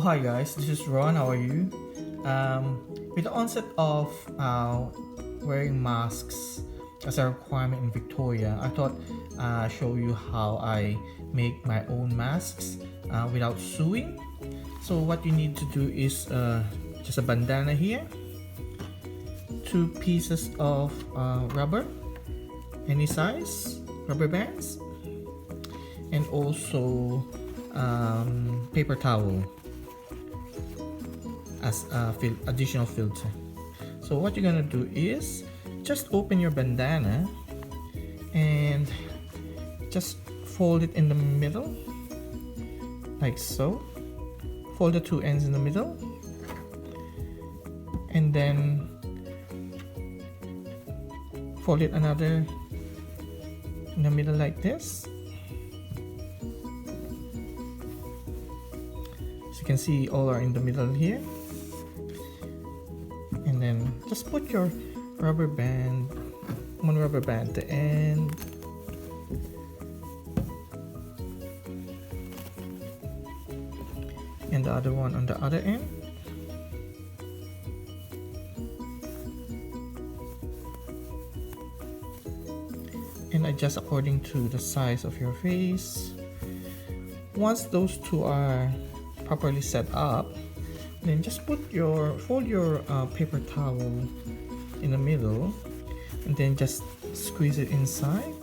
hi guys, this is Ron. How are you? With the onset of wearing masks as a requirement in Victoria, I thought show you how I make my own masks without sewing. So what you need to do is just a bandana here, 2 pieces of rubber, any size rubber bands, and also paper towel as a additional filter. So what you're gonna do is just open your bandana and just fold it in the middle like so. Fold the 2 ends in the middle and then fold it another in the middle like this. As you can see, all are in the middle here. And then just put your rubber band, one rubber band at the end, and the other one on the other end. And adjust according to the size of your face. Once those 2 are properly set up, then just fold your paper towel in the middle and then just squeeze it inside.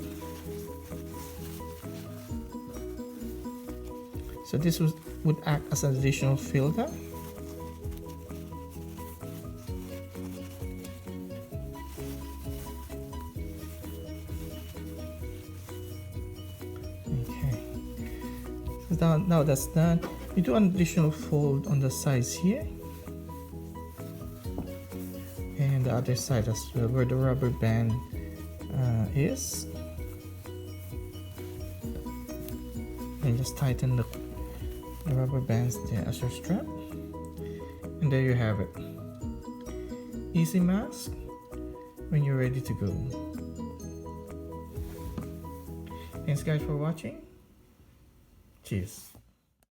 So this would act as an additional filter. Okay, so now that's done. You do an additional fold on the sides here and the other side as well, where the rubber band is, and just tighten the rubber bands there as your strap, and there you have it. Easy mask when you're ready to go. Thanks guys for watching. Cheers.